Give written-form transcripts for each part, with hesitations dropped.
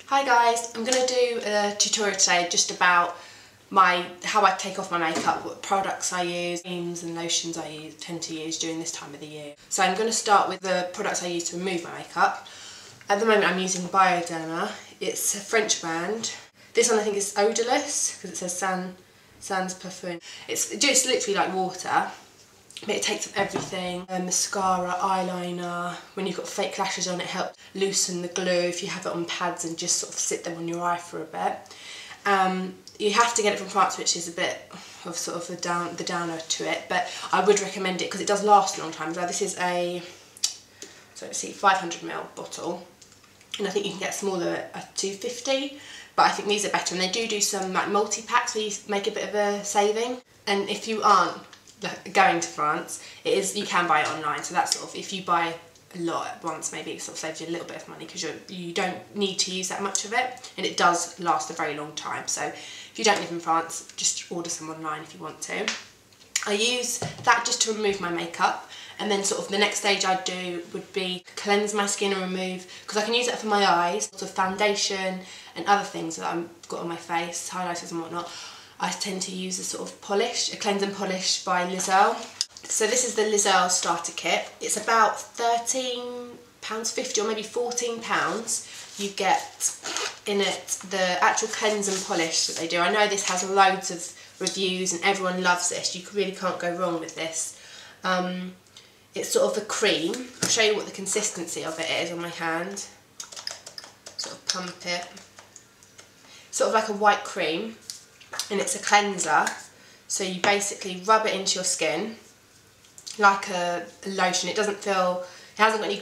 Hi guys, I'm going to do a tutorial today just about how I take off my makeup, what products I use, creams and lotions I tend to use during this time of the year. So I'm going to start with the products I use to remove my makeup. At the moment I'm using Bioderma. It's a French brand. This one I think is odourless because it says Sans Parfum. It's just literally like water. But it takes off everything, mascara, eyeliner. When you've got fake lashes on, it helps loosen the glue if you have it on pads and just sort of sit them on your eye for a bit. You have to get it from France, which is a bit of sort of the downer to it, but I would recommend it because it does last a long time. So this is a, so let's see, 500ml bottle, and I think you can get smaller at 250, but I think these are better, and they do some like multi-packs where you make a bit of a saving. And if you aren't going to France, you can buy it online, so that's sort of, if you buy a lot at once, maybe it sort of saves you a little bit of money because you don't need to use that much of it, and it does last a very long time. So if you don't live in France, just order some online if you want to. I use that just to remove my makeup, and then sort of the next stage I'd do would be cleanse my skin and remove, because I can use that for my eyes, sort of foundation and other things that I've got on my face, highlighters and whatnot. I tend to use a sort of polish, a cleanse and polish by Earle. So this is the Earle starter kit. It's about £13.50 or maybe £14. You get in it the actual cleanse and polish that they do. I know this has loads of reviews and everyone loves this. You really can't go wrong with this. It's sort of a cream. I'll show you what the consistency of it is on my hand. Sort of pump it. Sort of like a white cream. And it's a cleanser, so you basically rub it into your skin like a lotion. It hasn't got any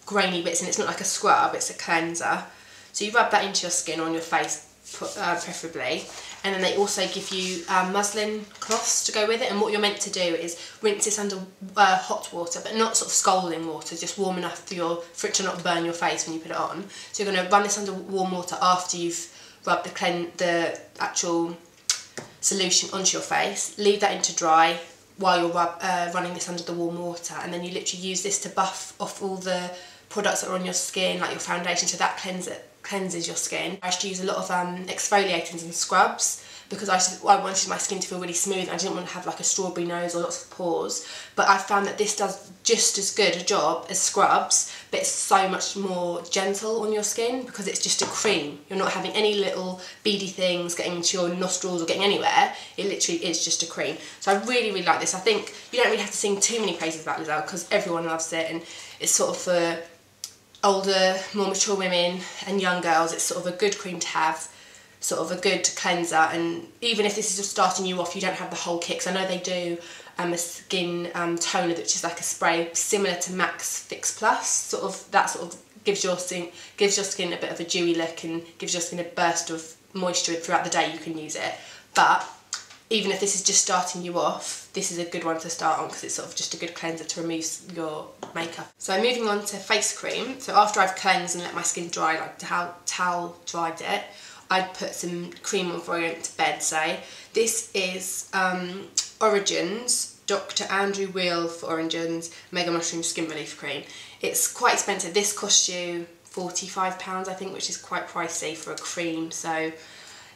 grainy bits, and it's not like a scrub, it's a cleanser. So you rub that into your skin, on your face preferably, and then they also give you muslin cloths to go with it, and what you're meant to do is rinse this under hot water, but not sort of scalding water, just warm enough for it to not burn your face when you put it on. So you're going to run this under warm water after you've rub the actual solution onto your face, leave that in to dry while you're running this under the warm water, and then you literally use this to buff off all the products that are on your skin, like your foundation, so that cleanses your skin. I used to use a lot of exfoliators and scrubs because I wanted my skin to feel really smooth. I didn't want to have like a strawberry nose or lots of pores, but I found that this does just as good a job as scrubs, but it's so much more gentle on your skin because it's just a cream. You're not having any little beady things getting into your nostrils or getting anywhere. It literally is just a cream. So I really, really like this. I think you don't really have to sing too many praises about Earle because everyone loves it, and it's sort of for older, more mature women and young girls. It's sort of a good cream to have, sort of a good cleanser, and even if this is just starting you off, you don't have the whole kit. 'Cause I know they do a skin toner which is like a spray similar to Max Fix Plus, that gives your skin a bit of a dewy look and gives your skin a burst of moisture throughout the day. You can use it, but even if this is just starting you off, this is a good one to start on because it's sort of just a good cleanser to remove your makeup. So moving on to face cream. So after I've cleansed and let my skin dry, like how towel dried it, I'd put some cream on before I went to bed. So this is Origin's Dr. Andrew Weil for Origins Mega Mushroom Skin Relief Cream. It's quite expensive. This costs you £45 I think, which is quite pricey for a cream, so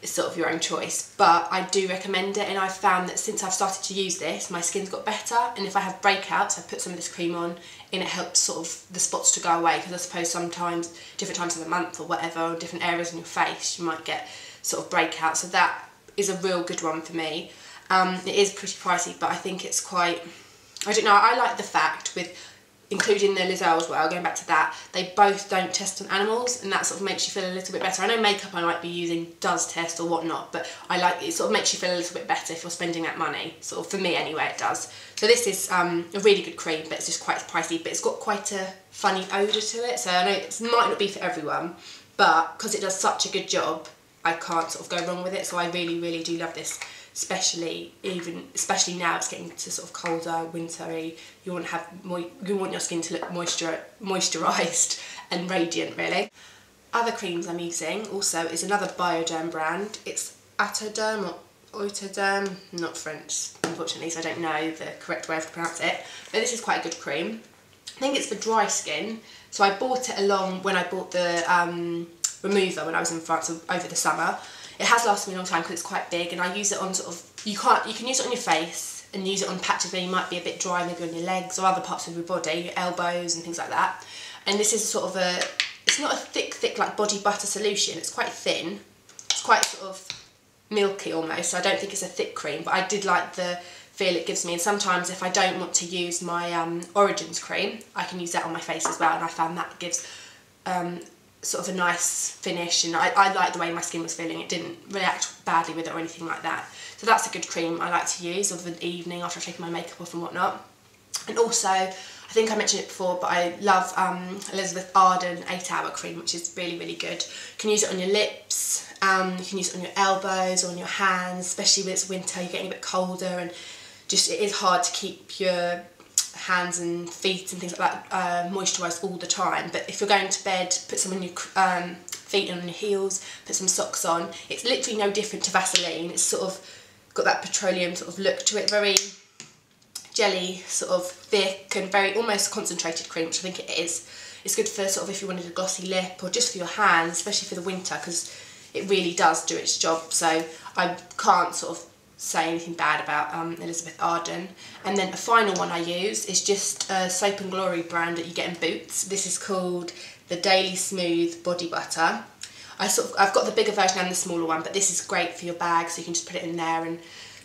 it's sort of your own choice, but I do recommend it. And I've found that since I've started to use this, my skin's got better, and if I have breakouts, I put some of this cream on and it helps sort of the spots to go away, because I suppose sometimes, different times of the month or whatever, or different areas on your face, you might get sort of breakouts, so that is a real good one for me. It is pretty pricey, but I think it's quite, I don't know, I like the fact with including the Earle as well, going back to that, they both don't test on animals, and that sort of makes you feel a little bit better. I know makeup I might be using does test or whatnot, but I like it, sort of makes you feel a little bit better if you're spending that money, sort of for me anyway it does. So this is a really good cream, but it's just quite pricey, but it's got quite a funny odour to it, so I know it might not be for everyone, but because it does such a good job, I can't sort of go wrong with it, so I really, really do love this. Especially now it's getting to sort of colder, wintry. You want your skin to look moisturised and radiant, really. Other creams I'm using also is another Bioderma brand. It's Arden or Bioderma, not French unfortunately, so I don't know the correct way to pronounce it. But this is quite a good cream. I think it's for dry skin, so I bought it along when I bought the remover when I was in France over the summer. It has lasted me a long time because it's quite big, and I use it on sort of, you can use it on your face and use it on patches where you might be a bit dry, maybe on your legs or other parts of your body, your elbows and things like that. And this is sort of it's not a thick like body butter solution, it's quite thin. It's quite sort of milky almost, so I don't think it's a thick cream, but I did like the feel it gives me. And sometimes if I don't want to use my Origins cream, I can use that on my face as well, and I found that gives sort of a nice finish, and I like the way my skin was feeling. It didn't react badly with it or anything like that. So that's a good cream I like to use of an evening after I've taken my makeup off and whatnot. And also, I think I mentioned it before, but I love Elizabeth Arden 8-hour cream, which is really, really good. You can use it on your lips, you can use it on your elbows or on your hands, especially when it's winter, you're getting a bit colder, and just it is hard to keep your hands and feet and things like that moisturised all the time. But if you're going to bed, put some on your feet and on your heels, put some socks on. It's literally no different to Vaseline. It's sort of got that petroleum sort of look to it, very jelly, sort of thick and very almost concentrated cream, which I think it is. It's good for sort of if you wanted a glossy lip or just for your hands, especially for the winter, because it really does do its job. So I can't sort of say anything bad about Elizabeth Arden. And then a final one I use is just a Soap and Glory brand that you get in Boots. This is called the Daily Smooth Body Butter. I've got the bigger version and the smaller one, but this is great for your bag, so you can just put it in there, and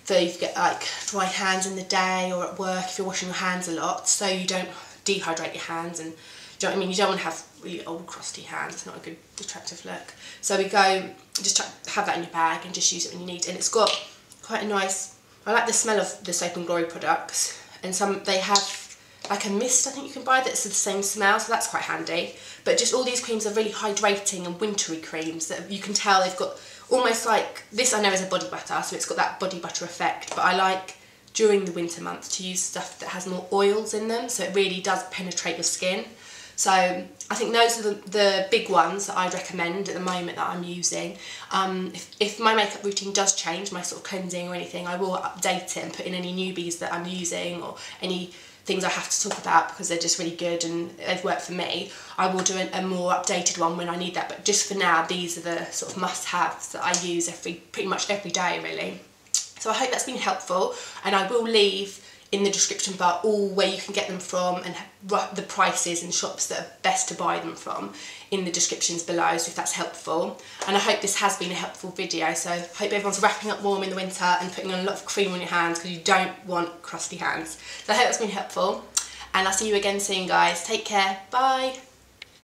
so you get like dry hands in the day or at work if you're washing your hands a lot, so you don't dehydrate your hands. And do you know what I mean? You don't want to have really old crusty hands. It's not a good attractive look. So we go just have that in your bag and just use it when you need it. And it's got quite a nice, I like the smell of the Soap and Glory products, and they have like a mist I think you can buy that's the same smell, so that's quite handy. But just all these creams are really hydrating and wintry creams that you can tell they've got almost like, this I know is a body butter, so it's got that body butter effect, but I like during the winter months to use stuff that has more oils in them, so it really does penetrate your skin. So I think those are the big ones that I'd recommend at the moment that I'm using. If my makeup routine does change, my sort of cleansing or anything, I will update it and put in any newbies that I'm using or any things I have to talk about because they're just really good and they've worked for me. I will do a more updated one when I need that, but just for now these are the sort of must-haves that I use pretty much every day really. So I hope that's been helpful, and I will leave in the description bar all where you can get them from and the prices and shops that are best to buy them from in the descriptions below, so if that's helpful. And I hope this has been a helpful video, so I hope everyone's wrapping up warm in the winter and putting on a lot of cream on your hands because you don't want crusty hands. So I hope that's been helpful, and I'll see you again soon guys. Take care, bye!